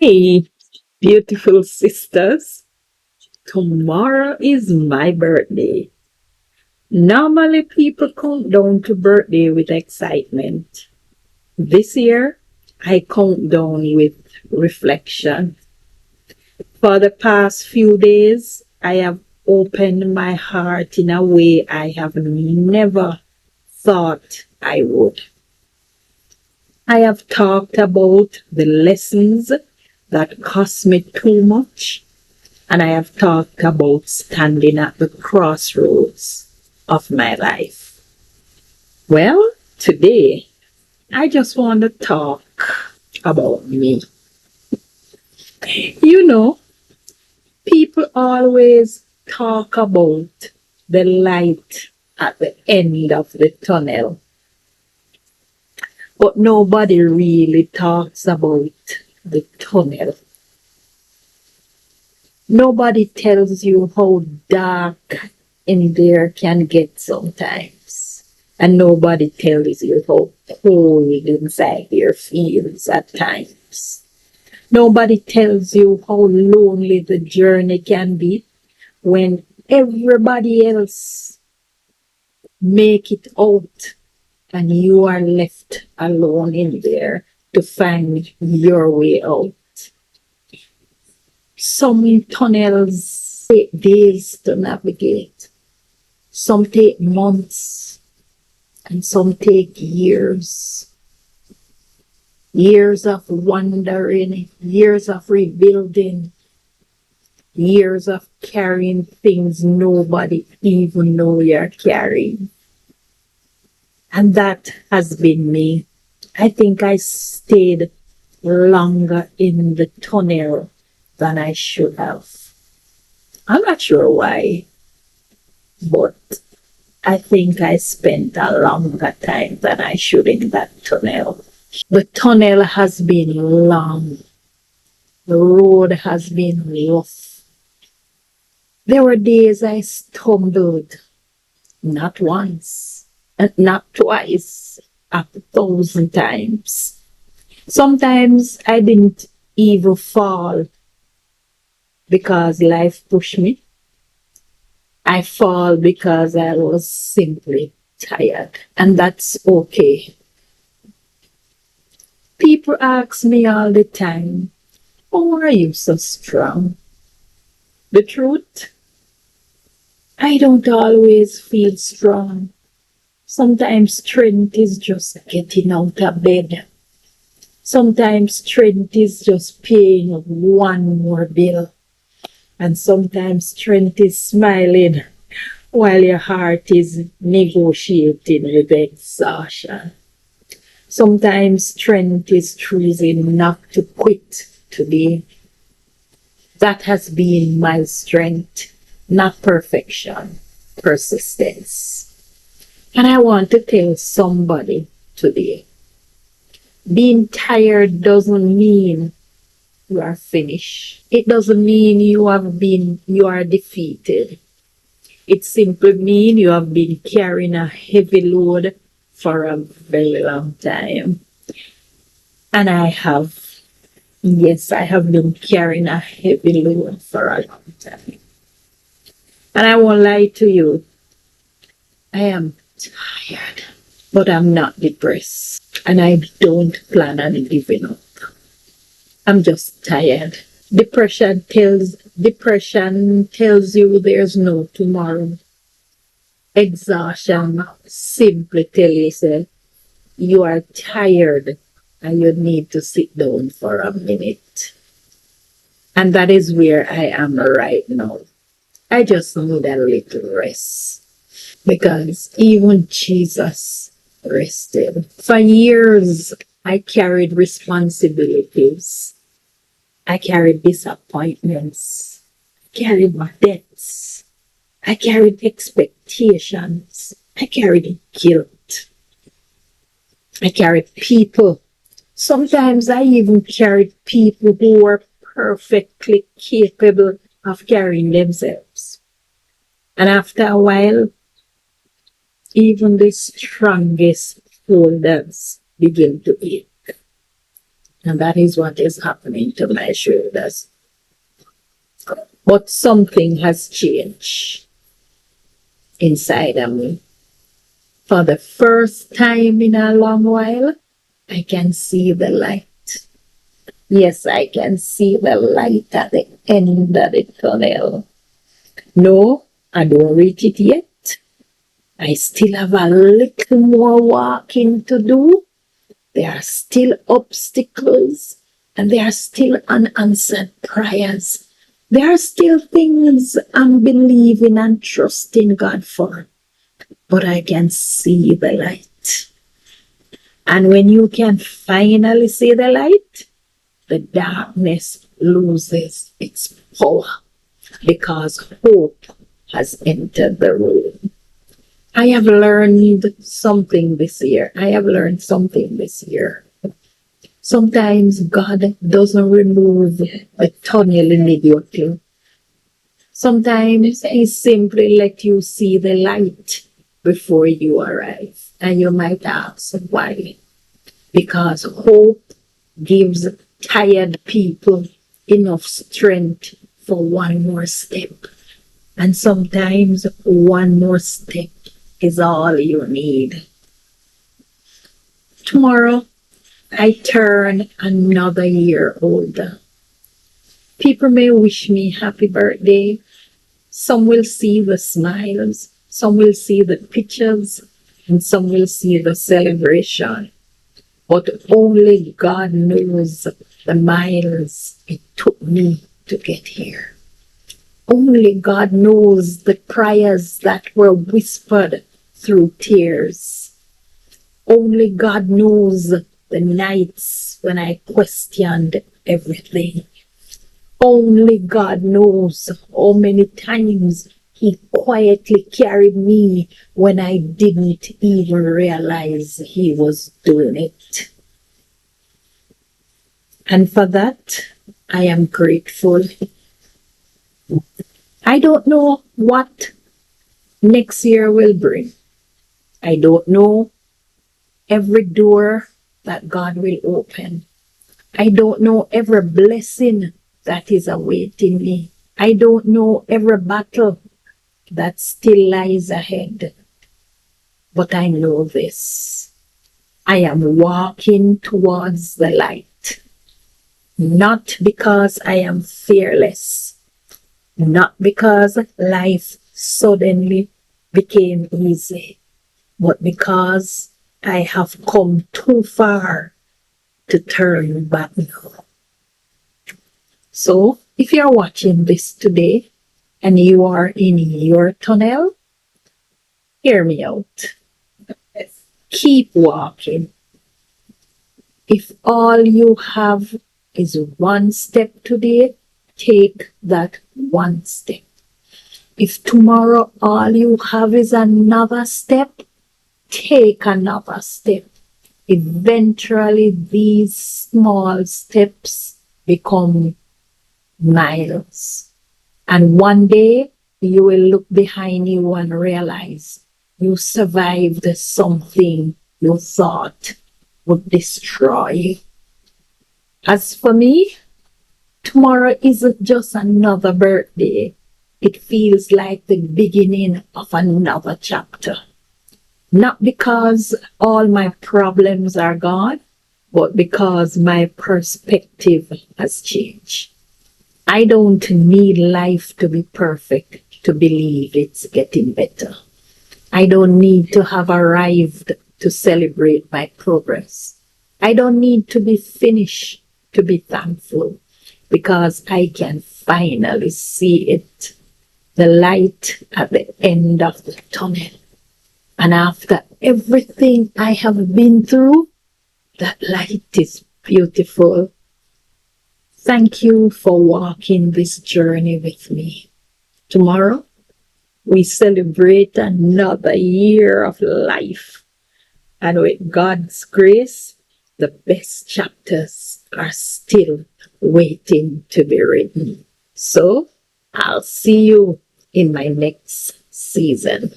Hey, beautiful sisters. Tomorrow is my birthday. Normally, people count down to birthday with excitement. This year, I count down with reflection. For the past few days, I have opened my heart in a way I have never thought I would. I have talked about the lessons that cost me too much, and I have talked about standing at the crossroads of my life. Well, today I just want to talk about me. You know, people always talk about the light at the end of the tunnel, but nobody really talks about the tunnel. Nobody tells you how dark in there can get sometimes. And nobody tells you how cold inside there feels at times. Nobody tells you how lonely the journey can be when everybody else make it out and you are left alone in there to find your way out. Some tunnels take days to navigate, some take months, and some take years. Years of wandering, years of rebuilding, years of carrying things nobody even know you're carrying. And that has been me. I think I stayed longer in the tunnel than I should have. I'm not sure why, but I think I spent a longer time than I should in that tunnel. The tunnel has been long. The road has been rough. There were days I stumbled, not once, and not twice, 1,000 times. Sometimes I didn't even fall because life pushed me. I fall because I was simply tired, and that's okay. People ask me all the time, "How are you so strong?" The truth, I don't always feel strong. Sometimes strength is just getting out of bed. Sometimes strength is just paying one more bill. And sometimes strength is smiling while your heart is negotiating with exhaustion. Sometimes strength is choosing not to quit today. That has been my strength, not perfection, persistence. And I want to tell somebody today, being tired doesn't mean you are finished. It doesn't mean you are defeated. It simply means you have been carrying a heavy load for a very long time. And I have, yes, I have been carrying a heavy load for a long time. And I won't lie to you, I am tired, but I'm not depressed. And I don't plan on giving up. I'm just tired. Depression tells you there's no tomorrow. Exhaustion simply tells you say, you are tired and you need to sit down for a minute. And that is where I am right now. I just need a little rest because even Jesus rested. For years, I carried responsibilities. I carried disappointments. I carried debts. I carried expectations. I carried guilt. I carried people. Sometimes I even carried people who were perfectly capable of carrying themselves. And after a while, even the strongest shoulders begin to ache. And that is what is happening to my shoulders. But something has changed inside of me. For the first time in a long while, I can see the light. Yes, I can see the light at the end of the tunnel. No, I don't reach it yet. I still have a little more walking to do. There are still obstacles and there are still unanswered prayers. There are still things I'm believing and trusting God for. But I can see the light. And when you can finally see the light, the darkness loses its power because hope has entered the room. I have learned something this year. Sometimes God doesn't remove the tunnel immediately. Sometimes He simply let you see the light before you arrive. And you might ask why. Because hope gives tired people enough strength for one more step. And sometimes one more step is all you need. Tomorrow, I turn another year older. People may wish me happy birthday. Some will see the smiles, some will see the pictures, and some will see the celebration. But only God knows the miles it took me to get here. Only God knows the prayers that were whispered through tears. Only God knows the nights when I questioned everything. Only God knows how many times He quietly carried me when I didn't even realize He was doing it. And for that, I am grateful. I don't know what next year will bring. I don't know every door that God will open. I don't know every blessing that is awaiting me. I don't know every battle that still lies ahead. But I know this. I am walking towards the light. Not because I am fearless. Not because life suddenly became easy. But because I have come too far to turn back now. So, if you're watching this today and you are in your tunnel, hear me out. Keep walking. If all you have is one step today, take that one step. If tomorrow all you have is another step, take another step. Eventually, these small steps become miles. And one day, you will look behind you and realize you survived something you thought would destroy you. As for me, tomorrow isn't just another birthday. It feels like the beginning of another chapter. Not because all my problems are gone, but because my perspective has changed. I don't need life to be perfect to believe it's getting better. I don't need to have arrived to celebrate my progress. I don't need to be finished to be thankful, because I can finally see it, the light at the end of the tunnel. And after everything I have been through, that light is beautiful. Thank you for walking this journey with me. Tomorrow, we celebrate another year of life. And with God's grace, the best chapters are still waiting to be written. So, I'll see you in my next season.